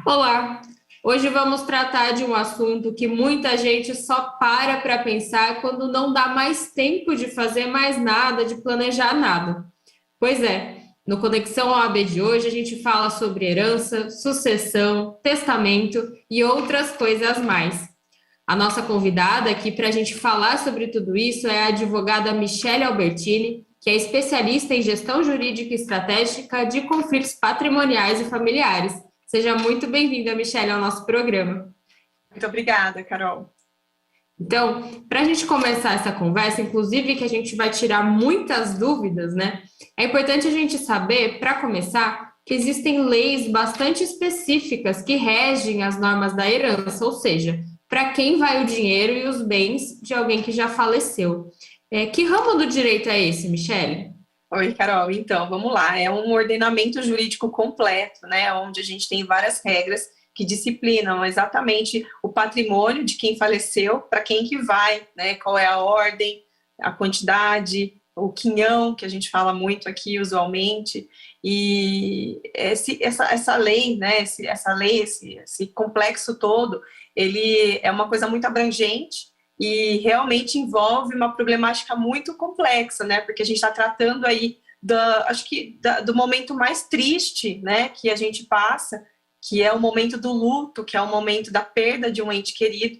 Olá! Hoje vamos tratar de um assunto que muita gente só para pensar quando não dá mais tempo de fazer mais nada, de planejar nada. Pois é, no Conexão OAB de hoje a gente fala sobre herança, sucessão, testamento e outras coisas mais. A nossa convidada aqui para a gente falar sobre tudo isso é a advogada Michele Albertini, que é especialista em gestão jurídica e estratégica de conflitos patrimoniais e familiares. Seja muito bem-vinda, Michele, ao nosso programa. Muito obrigada, Carol. Então, para a gente começar essa conversa, inclusive que a gente vai tirar muitas dúvidas, né? É importante a gente saber, para começar, que existem leis bastante específicas que regem as normas da herança, ou seja, para quem vai o dinheiro e os bens de alguém que já faleceu. Que ramo do direito é esse, Michele? Oi, Carol. Então, vamos lá. É um ordenamento jurídico completo, né? Onde a gente tem várias regras que disciplinam exatamente o patrimônio de quem faleceu, para quem que vai, né? Qual é a ordem, a quantidade, o quinhão, que a gente fala muito aqui usualmente. E essa lei, né? Esse complexo todo, ele é uma coisa muito abrangente e realmente envolve uma problemática muito complexa, né? Porque a gente está tratando aí do momento mais triste, né? Que a gente passa, que é o momento do luto, que é o momento da perda de um ente querido,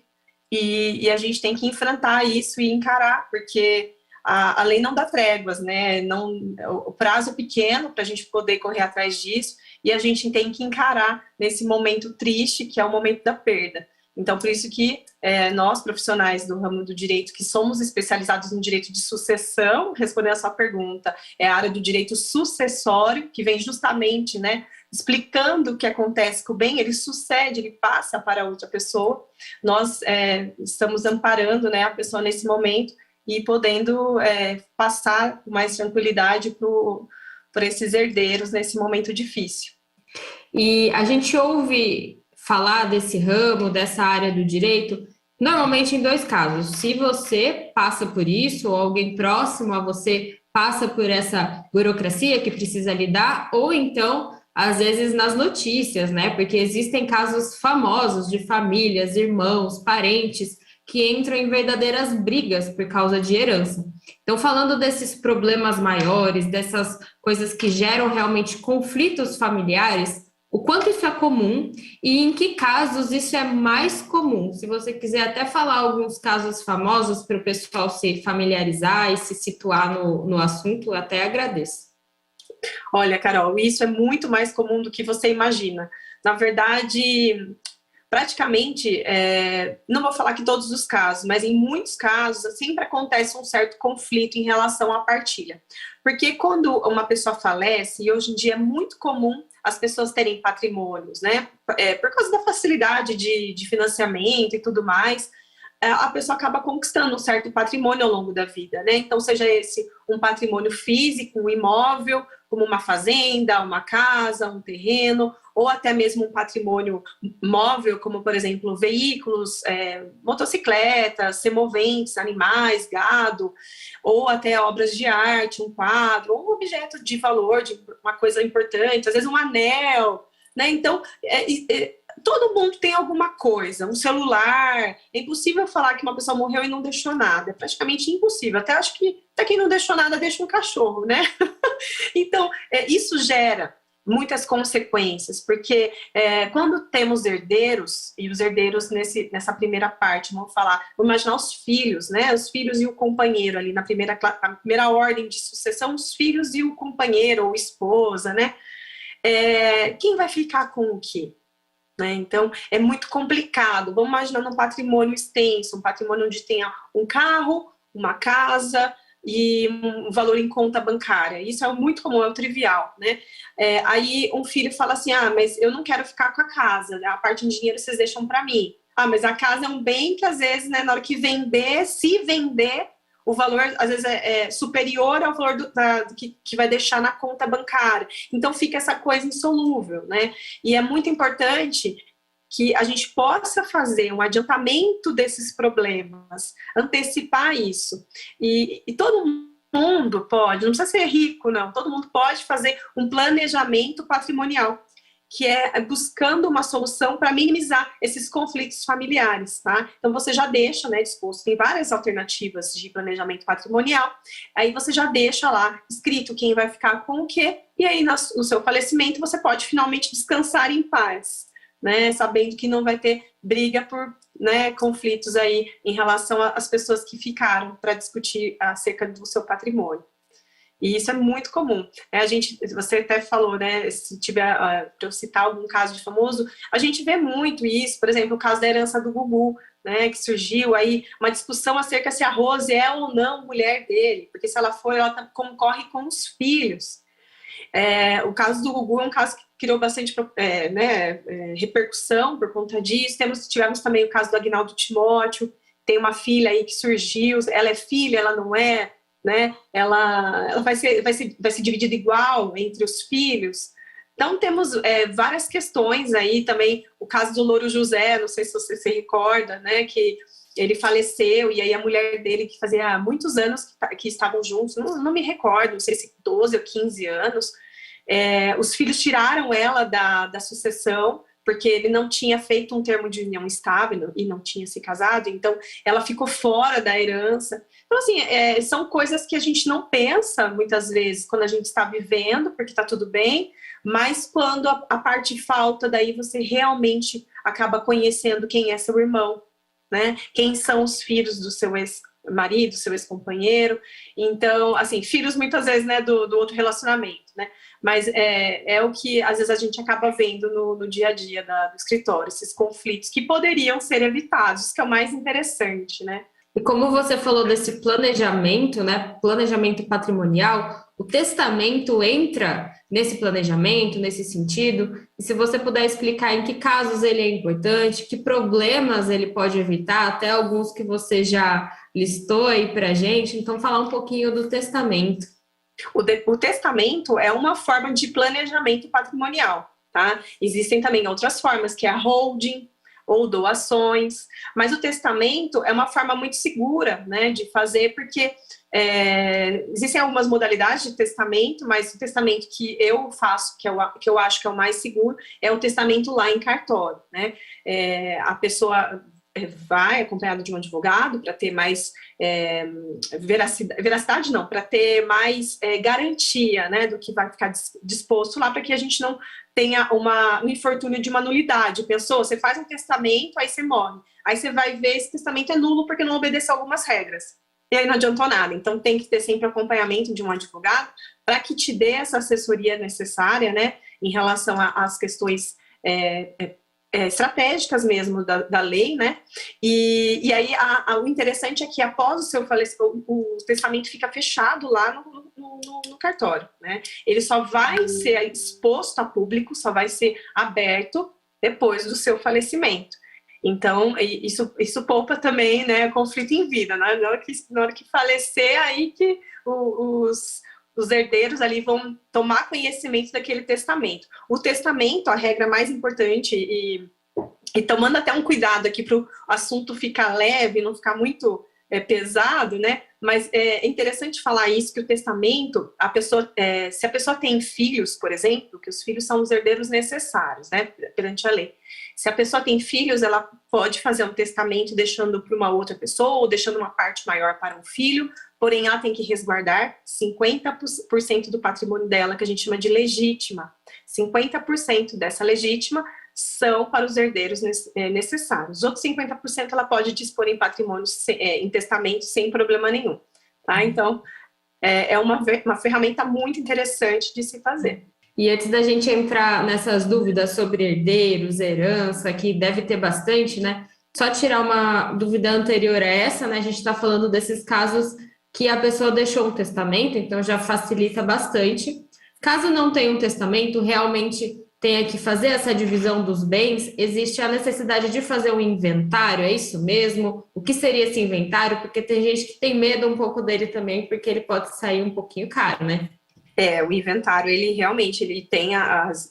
e a gente tem que enfrentar isso e encarar, porque a lei não dá tréguas, né? Não, o prazo é pequeno para a gente poder correr atrás disso, e a gente tem que encarar nesse momento triste, que é o momento da perda. Então, por isso que nós, profissionais do ramo do direito, que somos especializados no direito de sucessão, respondendo a sua pergunta, é a área do direito sucessório, que vem justamente, né, explicando o que acontece com o bem, ele sucede, ele passa para outra pessoa. Nós estamos amparando, né, a pessoa nesse momento e podendo passar com mais tranquilidade por esses herdeiros nesse momento difícil. E a gente ouve falar desse ramo, dessa área do direito, normalmente em dois casos. Se você passa por isso, ou alguém próximo a você passa por essa burocracia que precisa lidar, ou então, às vezes, nas notícias, né? Porque existem casos famosos de famílias, irmãos, parentes que entram em verdadeiras brigas por causa de herança. Então, falando desses problemas maiores, dessas coisas que geram realmente conflitos familiares, o quanto isso é comum e em que casos isso é mais comum. Se você quiser até falar alguns casos famosos para o pessoal se familiarizar e se situar no assunto, eu até agradeço. Olha, Carol, isso é muito mais comum do que você imagina. Na verdade, praticamente, não vou falar que todos os casos, mas em muitos casos sempre acontece um certo conflito em relação à partilha. Porque quando uma pessoa falece, e hoje em dia é muito comum as pessoas terem patrimônios, né? Por causa da facilidade de financiamento e tudo mais, a pessoa acaba conquistando um certo patrimônio ao longo da vida, né? Então, seja esse um patrimônio físico, um imóvel, como uma fazenda, uma casa, um terreno, ou até mesmo um patrimônio móvel, como, por exemplo, veículos, motocicletas, semoventes, animais, gado, ou até obras de arte, um quadro, ou um objeto de valor, de uma coisa importante, às vezes um anel, né? Então, todo mundo tem alguma coisa, um celular. É impossível falar que uma pessoa morreu e não deixou nada. É praticamente impossível. Até acho que até quem não deixou nada deixa um cachorro, né? Então, isso gera muitas consequências, porque quando temos herdeiros, e os herdeiros nessa primeira parte, vamos imaginar os filhos, né? Os filhos e o companheiro ali na primeira ordem de sucessão, os filhos e o companheiro ou esposa, né? Quem vai ficar com o quê? Né? Então, é muito complicado. Vamos imaginar um patrimônio extenso, um patrimônio onde tenha um carro, uma casa e um valor em conta bancária. Isso é muito comum, é o trivial, né? Aí um filho fala assim, mas eu não quero ficar com a casa, né? A parte de dinheiro vocês deixam para mim. Mas a casa é um bem que às vezes, né, na hora que vender, se vender, o valor às vezes é superior ao valor que vai deixar na conta bancária. Então fica essa coisa insolúvel, né? E é muito importante que a gente possa fazer um adiantamento desses problemas, antecipar isso. E todo mundo pode, não precisa ser rico, não, todo mundo pode fazer um planejamento patrimonial, que é buscando uma solução para minimizar esses conflitos familiares, tá? Então você já deixa, né, disposto, tem várias alternativas de planejamento patrimonial, aí você já deixa lá escrito quem vai ficar com o quê, e aí no seu falecimento você pode finalmente descansar em paz, né, sabendo que não vai ter briga por, né, conflitos aí em relação às pessoas que ficaram para discutir acerca do seu patrimônio. E isso é muito comum. Você até falou, né, se tiver, para eu citar algum caso de famoso, a gente vê muito isso, por exemplo, o caso da herança do Gugu, né, que surgiu aí uma discussão acerca se a Rose é ou não mulher dele, porque se ela for, ela concorre com os filhos. O caso do Gugu é um caso que criou bastante repercussão por conta disso. Tivemos também o caso do Agnaldo Timóteo, tem uma filha aí que surgiu, ela é filha, ela não é, né? Ela vai ser dividida igual entre os filhos. Então temos várias questões aí também, o caso do Louro José, não sei se você se recorda, né, que ele faleceu e aí a mulher dele, que fazia muitos anos que estavam juntos, não me recordo, não sei se 12 ou 15 anos, os filhos tiraram ela da sucessão, porque ele não tinha feito um termo de união estável e não tinha se casado, então ela ficou fora da herança. Então, assim, são coisas que a gente não pensa muitas vezes quando a gente está vivendo, porque está tudo bem, mas quando a parte falta, daí você realmente acaba conhecendo quem é seu irmão, né? Quem são os filhos do seu ex-marido, seu ex-companheiro. Então, assim, filhos muitas vezes, né, do outro relacionamento, né? Mas é o que às vezes a gente acaba vendo no dia a dia do escritório, esses conflitos que poderiam ser evitados, que é o mais interessante, né? E como você falou desse planejamento, né, planejamento patrimonial, o testamento entra nesse planejamento, nesse sentido, e se você puder explicar em que casos ele é importante, que problemas ele pode evitar, até alguns que você já listou aí para a gente, então falar um pouquinho do testamento. O testamento é uma forma de planejamento patrimonial, tá? Existem também outras formas, que é a holding, ou doações, mas o testamento é uma forma muito segura, né, de fazer, porque existem algumas modalidades de testamento, mas o testamento que eu faço, que eu acho que é o mais seguro, é o testamento lá em cartório, né, a pessoa vai acompanhado de um advogado para ter mais veracidade não, para ter mais garantia, né, do que vai ficar disposto lá, para que a gente não tenha um infortúnio de uma nulidade. Pensou? Você faz um testamento, aí você morre. Aí você vai ver esse testamento é nulo porque não obedeceu algumas regras. E aí não adiantou nada. Então tem que ter sempre acompanhamento de um advogado para que te dê essa assessoria necessária, né, em relação às questões estratégicas mesmo da lei, né? E aí o interessante é que após o seu falecimento, o testamento fica fechado lá no cartório, né? Ele só vai ser exposto a público, só vai ser aberto depois do seu falecimento. Então, isso poupa também, né, conflito em vida, né? Na hora que falecer, aí que os herdeiros ali vão tomar conhecimento daquele testamento. O testamento, a regra mais importante, e tomando até um cuidado aqui para o assunto ficar leve, não ficar muito pesado, né? Mas é interessante falar isso, que o testamento, se a pessoa tem filhos, por exemplo, que os filhos são os herdeiros necessários, né, perante a lei. Se a pessoa tem filhos, ela pode fazer um testamento deixando para uma outra pessoa ou deixando uma parte maior para um filho, porém ela tem que resguardar 50% do patrimônio dela, que a gente chama de legítima. 50% dessa legítima são para os herdeiros necessários. Os outros 50% ela pode dispor em patrimônio, em testamento, sem problema nenhum. Tá? Então, é uma ferramenta muito interessante de se fazer. E antes da gente entrar nessas dúvidas sobre herdeiros, herança, que deve ter bastante, né? Só tirar uma dúvida anterior a essa, né? A gente está falando desses casos que a pessoa deixou um testamento, então já facilita bastante. Caso não tenha um testamento, realmente tenha que fazer essa divisão dos bens, existe a necessidade de fazer um inventário, é isso mesmo? O que seria esse inventário? Porque tem gente que tem medo um pouco dele também, porque ele pode sair um pouquinho caro, né? O inventário, ele realmente tem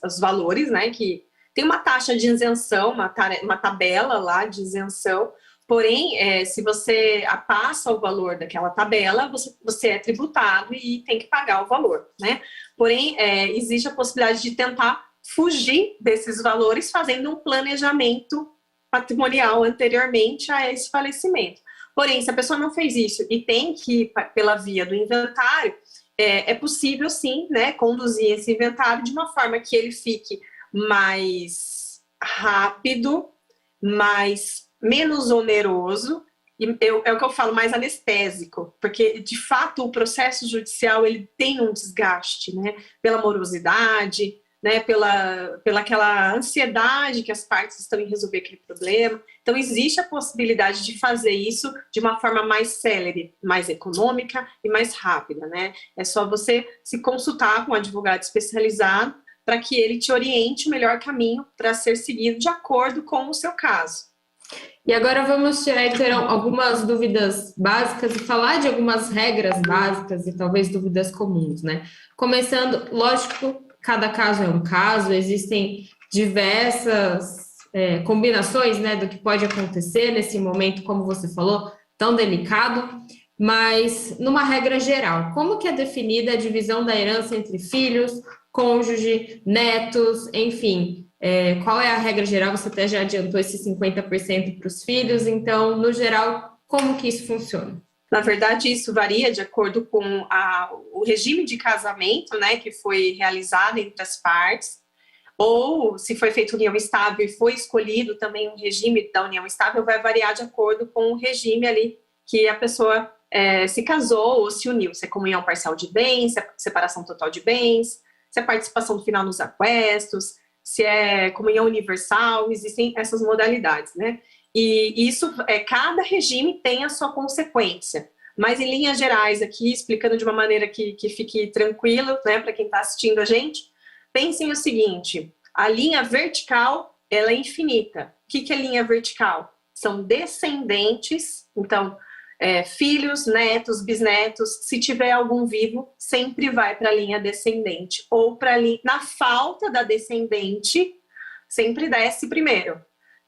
os valores, né, que tem uma taxa de isenção, uma tabela lá de isenção, porém, se você passa o valor daquela tabela, você é tributado e tem que pagar o valor, né? Porém, existe a possibilidade de tentar fugir desses valores fazendo um planejamento patrimonial anteriormente a esse falecimento. Porém, se a pessoa não fez isso e tem que ir pela via do inventário, é possível sim, né, conduzir esse inventário de uma forma que ele fique mais rápido, menos oneroso, e é o que eu falo, mais anestésico, porque de fato o processo judicial ele tem um desgaste, né, pela morosidade, né, pela aquela ansiedade que as partes estão em resolver aquele problema. Então, existe a possibilidade de fazer isso de uma forma mais célere, mais econômica e mais rápida, né? É só você se consultar com um advogado especializado para que ele te oriente o melhor caminho para ser seguido de acordo com o seu caso. E agora vamos tirar, então, algumas dúvidas básicas e falar de algumas regras básicas e talvez dúvidas comuns, né? Começando, lógico, cada caso é um caso, existem diversas combinações, né, do que pode acontecer nesse momento, como você falou, tão delicado, mas numa regra geral, como que é definida a divisão da herança entre filhos, cônjuge, netos, enfim, qual é a regra geral? Você até já adiantou esses 50% para os filhos, então, no geral, como que isso funciona? Na verdade, isso varia de acordo com o regime de casamento, né, que foi realizado entre as partes, ou se foi feita união estável e foi escolhido também um regime da união estável, vai variar de acordo com o regime ali que a pessoa se casou ou se uniu, se é comunhão parcial de bens, se é separação total de bens, se é participação final nos aquestos, se é comunhão universal, existem essas modalidades, né? E isso, cada regime tem a sua consequência. Mas, em linhas gerais, aqui, explicando de uma maneira que fique tranquilo, né, para quem está assistindo a gente, pensem o seguinte, a linha vertical, ela é infinita. O que é linha vertical? São descendentes, então, filhos, netos, bisnetos, se tiver algum vivo, sempre vai para a linha descendente. Ou para na falta da descendente, sempre desce primeiro.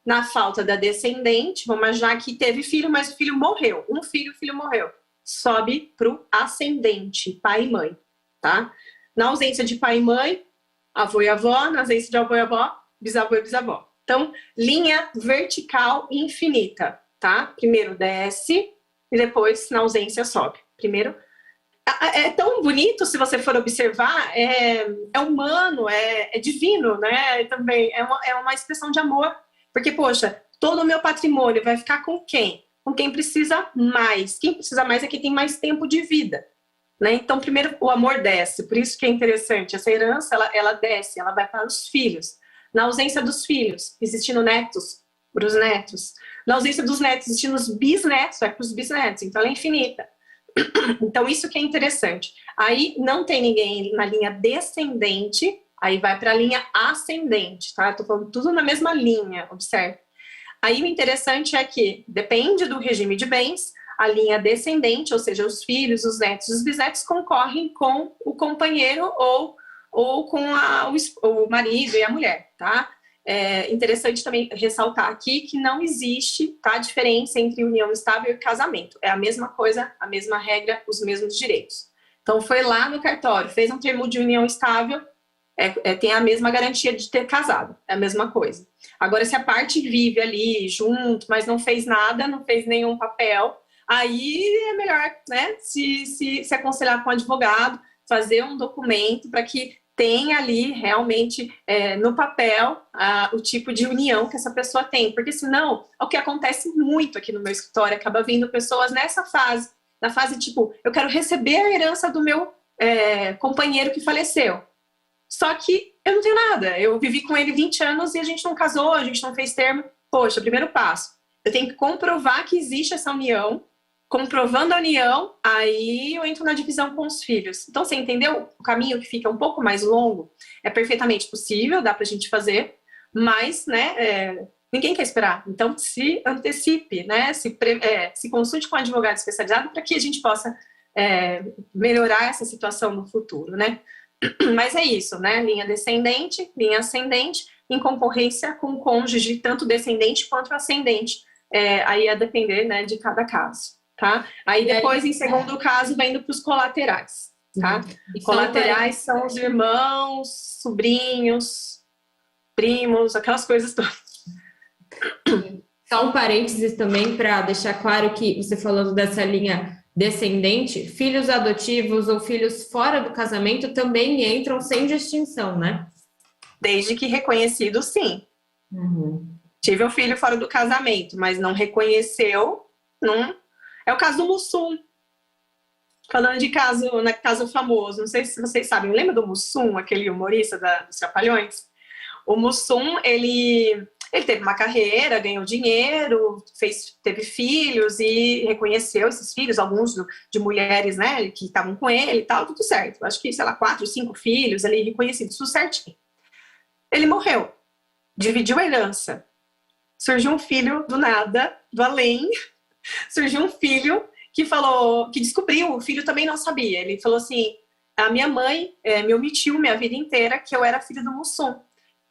Na falta da descendente, vamos imaginar que teve filho, mas o filho morreu. Um filho, o filho morreu. Sobe para o ascendente, pai e mãe, tá? Na ausência de pai e mãe, avô e avó. Na ausência de avô e avó, bisavô e bisavó. Então, linha vertical infinita, tá? Primeiro desce e depois, na ausência, sobe. Primeiro, é tão bonito, se você for observar, é humano, é divino, né? Também é uma expressão de amor. Porque, poxa, todo o meu patrimônio vai ficar com quem? Com quem precisa mais. Quem precisa mais é quem tem mais tempo de vida, né? Então, primeiro, o amor desce. Por isso que é interessante. Essa herança, ela desce, ela vai para os filhos. Na ausência dos filhos, existindo netos, para os netos. Na ausência dos netos, existindo os bisnetos, vai para os bisnetos. Então, ela é infinita. Então, isso que é interessante. Aí, não tem ninguém na linha descendente, aí vai para a linha ascendente, tá? Estou falando tudo na mesma linha, observe. Aí o interessante é que, depende do regime de bens, a linha descendente, ou seja, os filhos, os netos e os bisnetos, concorrem com o companheiro ou com o marido e a mulher, tá? É interessante também ressaltar aqui que não existe, tá, diferença entre união estável e casamento. É a mesma coisa, a mesma regra, os mesmos direitos. Então, foi lá no cartório, fez um termo de união estável, tem a mesma garantia de ter casado, é a mesma coisa. Agora, se a parte vive ali junto, mas não fez nada, não fez nenhum papel, aí é melhor, né, se aconselhar com o advogado, fazer um documento para que tenha ali realmente no papel o tipo de união que essa pessoa tem, porque senão, o que acontece muito aqui no meu escritório, acaba vindo pessoas nessa fase, na fase tipo, eu quero receber a herança do meu companheiro que faleceu. Só que eu não tenho nada, eu vivi com ele 20 anos e a gente não casou, a gente não fez termo. Poxa, primeiro passo, eu tenho que comprovar que existe essa união. Comprovando a união, aí eu entro na divisão com os filhos. Então, você entendeu o caminho que fica um pouco mais longo? É perfeitamente possível, dá pra gente fazer, mas, né, ninguém quer esperar. Então, se antecipe, né, se consulte com um advogado especializado para que a gente possa melhorar essa situação no futuro, né? Mas é isso, né? Linha descendente, linha ascendente, em concorrência com o cônjuge, tanto descendente quanto ascendente. Aí a depender, né, de cada caso. Tá? Aí depois, em segundo caso, vai indo para os colaterais, tá? Colaterais são os irmãos, sobrinhos, primos, aquelas coisas todas. Só um parênteses também para deixar claro que você falando dessa linha descendente, filhos adotivos ou filhos fora do casamento também entram sem distinção, né? Desde que reconhecido, sim. Uhum. Tive um filho fora do casamento, mas não reconheceu, não. É o caso do Mussum. Falando de caso famoso, não sei se vocês sabem, lembra do Mussum, aquele humorista dos Trapalhões? O Mussum, ele teve uma carreira, ganhou dinheiro, teve filhos e reconheceu esses filhos, alguns de mulheres, né, que estavam com ele e tal, tudo certo. Acho que, sei lá, 4, 5 filhos ali reconhecidos, tudo certinho. Ele morreu, dividiu a herança. Surgiu um filho do nada, do além, surgiu um filho que descobriu, o filho também não sabia. Ele falou assim, a minha mãe me omitiu minha vida inteira que eu era filho do Mussum.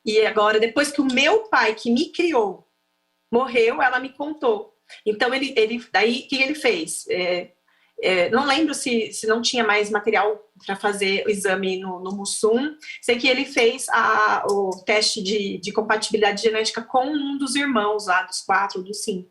E agora, depois que o meu pai, que me criou, morreu, ela me contou. Então, daí, o que ele fez? Não lembro se não tinha mais material para fazer o exame no Mussum. Sei que ele fez o teste de compatibilidade genética com um dos irmãos lá, dos 4 ou dos 5.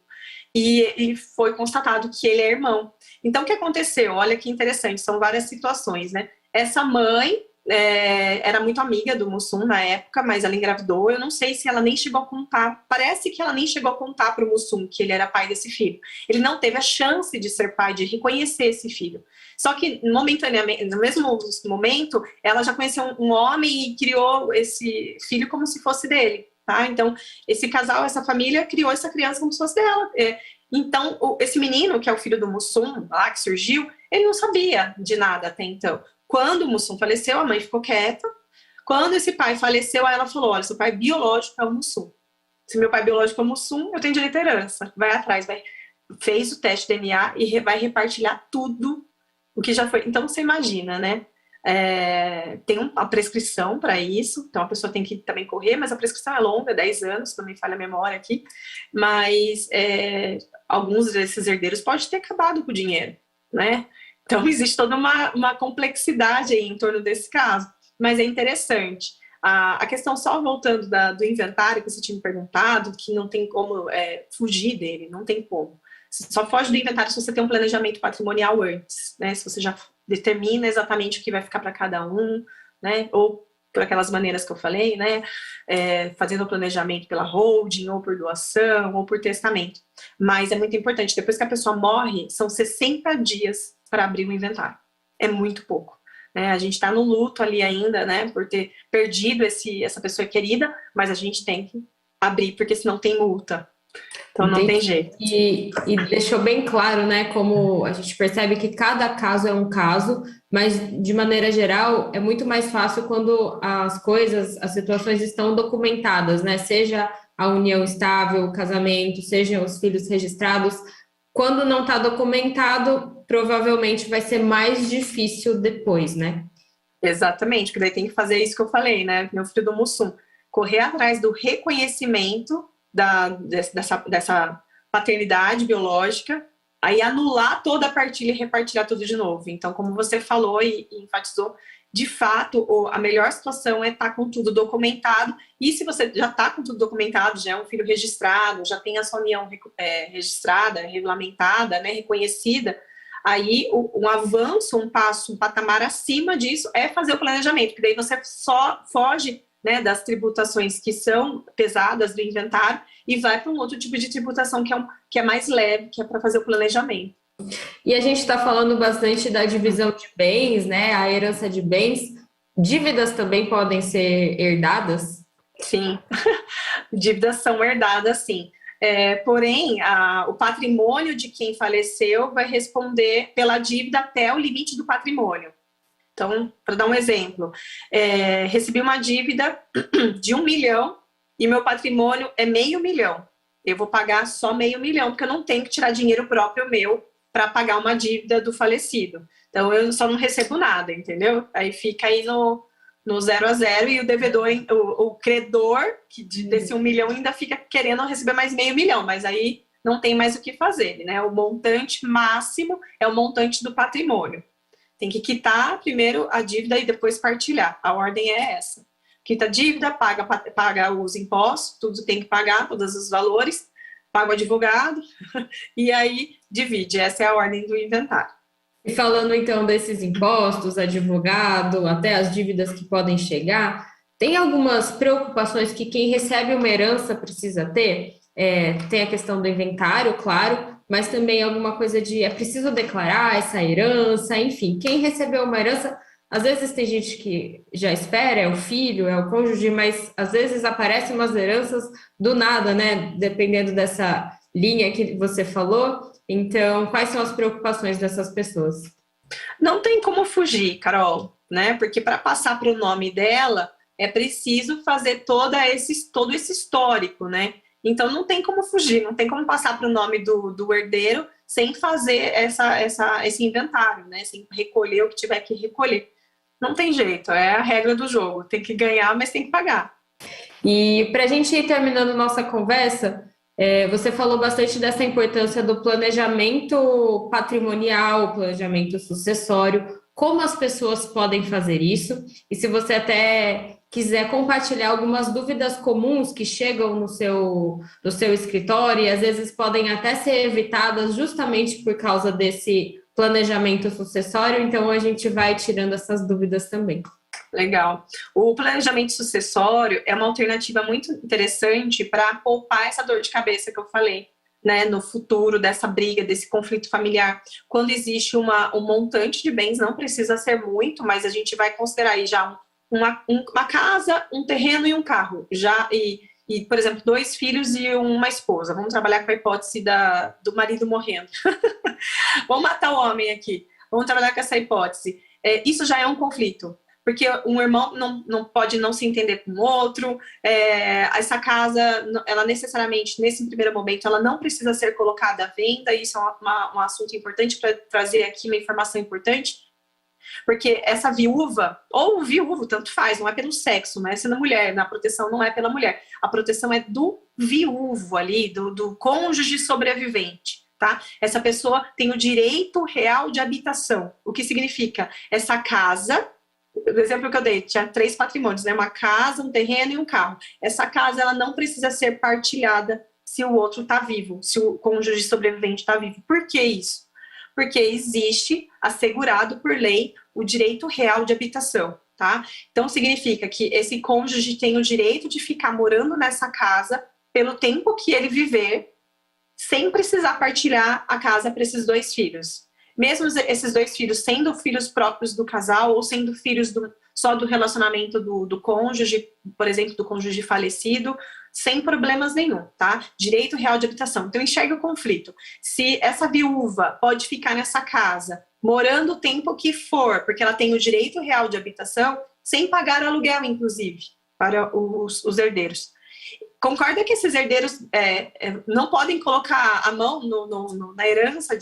E foi constatado que ele é irmão. Então, o que aconteceu? Olha que interessante, são várias situações, né? Essa mãe era muito amiga do Mussum na época, mas ela engravidou. Eu não sei se ela nem chegou a contar, parece que ela nem chegou a contar para o Mussum que ele era pai desse filho. Ele não teve a chance de ser pai, de reconhecer esse filho. Só que, momentaneamente, no mesmo momento, ela já conheceu um homem e criou esse filho como se fosse dele. Tá? Então, esse casal, essa família criou essa criança como se fosse dela. Então, esse menino, que é o filho do Mussum, lá que surgiu, ele não sabia de nada até então. Quando o Mussum faleceu, a mãe ficou quieta. Quando esse pai faleceu, ela falou, olha, seu pai biológico é o Mussum. Se meu pai biológico é o Mussum, eu tenho direito à herança. Vai atrás, fez o teste de DNA e vai repartilhar tudo o que já foi. Então, você imagina, né? Tem uma prescrição para isso, então a pessoa tem que também correr, mas a prescrição é longa, 10 anos, também falha a memória aqui, mas alguns desses herdeiros podem ter acabado com o dinheiro, né? Então existe toda uma complexidade aí em torno desse caso, mas é interessante. A questão, só voltando do inventário que você tinha me perguntado, que não tem como fugir dele, não tem como. Só foge do inventário se você tem um planejamento patrimonial antes, né? Se você já determina exatamente o que vai ficar para cada um, né? Ou por aquelas maneiras que eu falei, né? Fazendo o planejamento pela holding, ou por doação, ou por testamento. Mas é muito importante, depois que a pessoa morre, são 60 dias para abrir o inventário. É muito pouco. Né? A gente está no luto ali ainda, né? Por ter perdido essa pessoa querida, mas a gente tem que abrir, porque senão tem multa. Então não tem jeito. E deixou bem claro, né, como a gente percebe que cada caso é um caso, mas de maneira geral é muito mais fácil quando as coisas, as situações estão documentadas, né, seja a união estável, o casamento, sejam os filhos registrados. Quando não está documentado, provavelmente vai ser mais difícil depois, né? Exatamente, porque daí tem que fazer isso que eu falei, né, meu filho do Mussum, correr atrás do reconhecimento dessa paternidade biológica, aí anular toda a partilha e repartilhar tudo de novo. Então, como você falou e enfatizou, de fato, a melhor situação é estar com tudo documentado, e se você já está com tudo documentado, já é um filho registrado, já tem a sua união registrada, regulamentada, né, reconhecida, aí um avanço, um patamar acima disso é fazer o planejamento, porque daí você só foge, né, das tributações que são pesadas do inventário e vai para um outro tipo de tributação que é mais leve, que é para fazer o planejamento. E a gente está falando bastante da divisão de bens, né, a herança de bens. Dívidas também podem ser herdadas? Sim, dívidas são herdadas, sim. Porém, o patrimônio de quem faleceu vai responder pela dívida até o limite do patrimônio. Então, para dar um exemplo, recebi uma dívida de 1 milhão e meu patrimônio é meio milhão. Eu vou pagar só meio milhão, porque eu não tenho que tirar dinheiro próprio meu para pagar uma dívida do falecido. Então, eu só não recebo nada, entendeu? Aí fica aí no 0 a 0 e o devedor, o credor desse 1 milhão ainda fica querendo receber mais meio milhão, mas aí não tem mais o que fazer, né? O montante máximo é o montante do patrimônio. Tem que quitar primeiro a dívida e depois partilhar. A ordem é essa. quita a dívida, paga os impostos, tudo tem que pagar, todos os valores, paga o advogado, e aí divide. Essa é a ordem do inventário. E falando então desses impostos, advogado, até as dívidas que podem chegar, tem algumas preocupações que quem recebe uma herança precisa ter? Tem a questão do inventário, claro, mas também alguma coisa de é preciso declarar essa herança, enfim, quem recebeu uma herança, às vezes tem gente que já espera, é o filho, é o cônjuge, mas às vezes aparecem umas heranças do nada, né? Dependendo dessa linha que você falou. Então, quais são as preocupações dessas pessoas? Não tem como fugir, Carol, né? Porque para passar para o nome dela, é preciso fazer todo esse histórico, né? Então não tem como fugir, não tem como passar para o nome do herdeiro sem fazer esse inventário, né? Sem recolher o que tiver que recolher. Não tem jeito, é a regra do jogo. Tem que ganhar, mas tem que pagar. E para a gente ir terminando nossa conversa, você falou bastante dessa importância do planejamento patrimonial, planejamento sucessório, como as pessoas podem fazer isso, e se você até quiser compartilhar algumas dúvidas comuns que chegam no seu escritório e às vezes podem até ser evitadas justamente por causa desse planejamento sucessório, então a gente vai tirando essas dúvidas também. Legal. O planejamento sucessório é uma alternativa muito interessante para poupar essa dor de cabeça que eu falei, né, no futuro, dessa briga, desse conflito familiar. Quando existe um montante de bens, não precisa ser muito, mas a gente vai considerar aí já uma casa, um terreno e um carro. Por exemplo, 2 filhos e uma esposa. Vamos trabalhar com a hipótese do marido morrendo. Vamos matar o homem aqui. Vamos trabalhar com essa hipótese. Isso já é um conflito. Porque um irmão não pode não se entender com o outro, essa casa, ela necessariamente, nesse primeiro momento, ela não precisa ser colocada à venda, isso é um assunto importante para trazer aqui uma informação importante, porque essa viúva, ou viúvo, tanto faz, não é pelo sexo, não é sendo mulher, a proteção não é pela mulher, a proteção é do viúvo ali, do cônjuge sobrevivente. Tá? Essa pessoa tem o direito real de habitação, o que significa essa casa. O exemplo que eu dei, tinha 3 patrimônios, né? Uma casa, um terreno e um carro. Essa casa, ela não precisa ser partilhada se o outro está vivo, se o cônjuge sobrevivente está vivo. Por que isso? Porque existe, assegurado por lei, o direito real de habitação, tá? Então, significa que esse cônjuge tem o direito de ficar morando nessa casa pelo tempo que ele viver, sem precisar partilhar a casa para esses 2 filhos. Mesmo esses 2 filhos sendo filhos próprios do casal ou sendo filhos só do relacionamento do cônjuge, por exemplo, do cônjuge falecido, sem problemas nenhum, tá? Direito real de habitação. Então, enxerga o conflito. Se essa viúva pode ficar nessa casa, morando o tempo que for, porque ela tem o direito real de habitação, sem pagar aluguel, inclusive, para os herdeiros. Concorda que esses herdeiros não podem colocar a mão na herança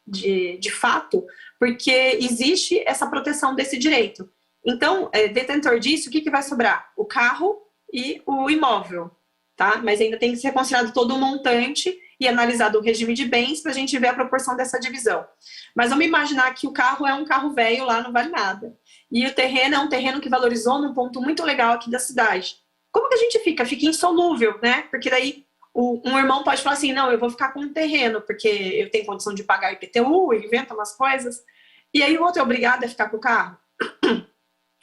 de fato, porque existe essa proteção desse direito. Então, detentor disso, o que vai sobrar? O carro e o imóvel, tá? Mas ainda tem que ser considerado todo o montante e analisado o regime de bens para a gente ver a proporção dessa divisão. Mas vamos imaginar que o carro é um carro velho lá, não vale nada. E o terreno é um terreno que valorizou num ponto muito legal aqui da cidade. Como que a gente fica? Fica insolúvel, né? Porque daí um irmão pode falar assim, não, eu vou ficar com um terreno, porque eu tenho condição de pagar IPTU, inventa umas coisas. E aí o outro é obrigado a ficar com o carro.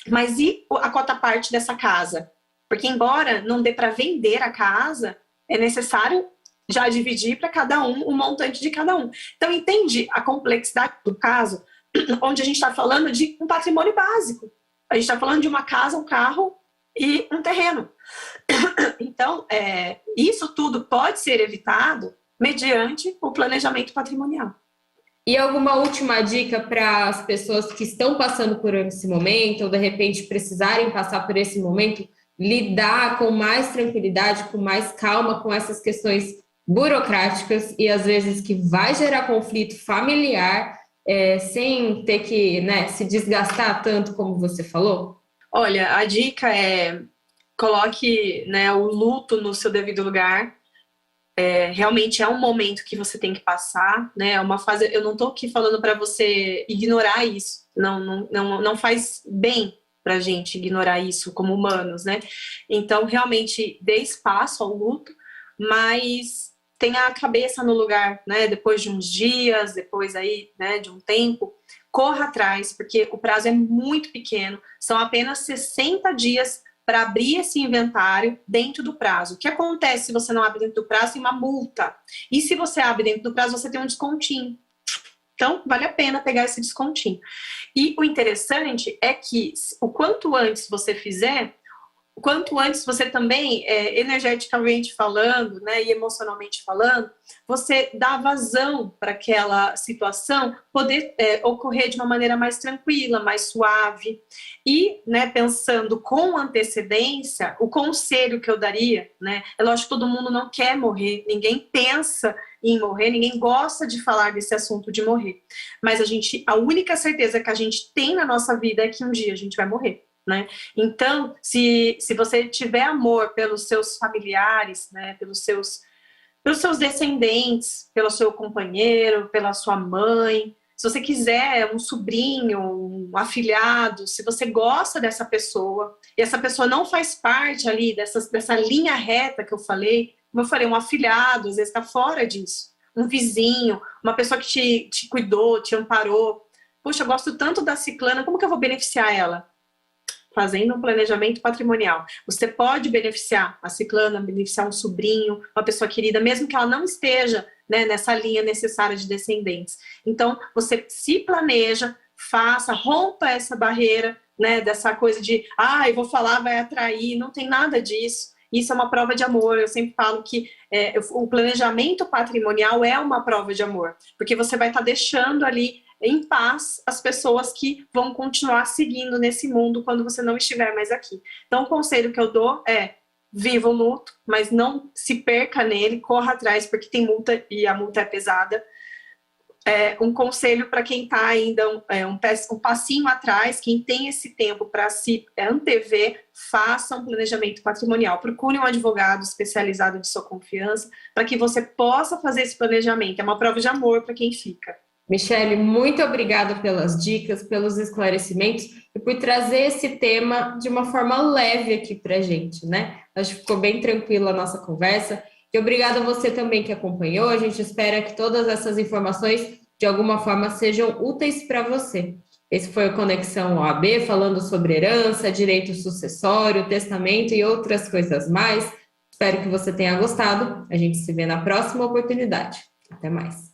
Mas e a cota parte dessa casa? Porque embora não dê para vender a casa, é necessário já dividir para cada um o montante de cada um. Então, entende a complexidade do caso, onde a gente está falando de um patrimônio básico. A gente está falando de uma casa, um carro e um terreno. Então, isso tudo pode ser evitado mediante o planejamento patrimonial. E alguma última dica para as pessoas que estão passando por esse momento, ou de repente precisarem passar por esse momento, lidar com mais tranquilidade, com mais calma com essas questões burocráticas e às vezes que vai gerar conflito familiar, sem ter que, né, se desgastar tanto como você falou? Olha, a dica é coloque, né, o luto no seu devido lugar. Realmente é um momento que você tem que passar, né? É uma fase. Eu não estou aqui falando para você ignorar isso. Não faz bem para a gente ignorar isso como humanos, né? Então, realmente, dê espaço ao luto, mas tenha a cabeça no lugar, né? Depois de uns dias, depois aí, né, de um tempo, corra atrás, porque o prazo é muito pequeno, são apenas 60 dias para abrir esse inventário dentro do prazo. O que acontece se você não abre dentro do prazo? Tem uma multa. E se você abre dentro do prazo, você tem um descontinho. Então, vale a pena pegar esse descontinho. E o interessante é que o quanto antes você fizer, o quanto antes você também, energeticamente falando, né, e emocionalmente falando, você dá vazão para aquela situação poder ocorrer de uma maneira mais tranquila, mais suave. E, né, pensando com antecedência, o conselho que eu daria, né, é lógico que todo mundo não quer morrer, ninguém pensa em morrer, ninguém gosta de falar desse assunto de morrer. Mas a única certeza que a gente tem na nossa vida é que um dia a gente vai morrer. Né? Então, se você tiver amor pelos seus familiares, né, pelos seus descendentes, pelo seu companheiro, pela sua mãe, se você quiser um sobrinho, um afilhado, se você gosta dessa pessoa, e essa pessoa não faz parte ali dessa linha reta que eu falei, como eu falei, um afilhado, às vezes está fora disso, um vizinho, uma pessoa que te cuidou, te amparou. Poxa, eu gosto tanto da ciclana, como que eu vou beneficiar ela? Fazendo um planejamento patrimonial. Você pode beneficiar a ciclana, beneficiar um sobrinho, uma pessoa querida, mesmo que ela não esteja, né, nessa linha necessária de descendentes. Então, você se planeja, rompa essa barreira, né, dessa coisa de, eu vou falar, vai atrair, não tem nada disso. Isso é uma prova de amor. Eu sempre falo que o planejamento patrimonial é uma prova de amor, porque você vai estar deixando ali em paz as pessoas que vão continuar seguindo nesse mundo quando você não estiver mais aqui. Então, o conselho que eu dou é: viva o luto, mas não se perca nele, corra atrás, porque tem multa e a multa é pesada. Um conselho para quem está ainda um passinho atrás, quem tem esse tempo para se antever, faça um planejamento patrimonial. Procure um advogado especializado de sua confiança para que você possa fazer esse planejamento. É uma prova de amor para quem fica. Michele, muito obrigada pelas dicas, pelos esclarecimentos e por trazer esse tema de uma forma leve aqui para a gente, né? Acho que ficou bem tranquila a nossa conversa. E obrigada a você também que acompanhou. A gente espera que todas essas informações, de alguma forma, sejam úteis para você. Esse foi o Conexão OAB, falando sobre herança, direito sucessório, testamento e outras coisas mais. Espero que você tenha gostado. A gente se vê na próxima oportunidade. Até mais.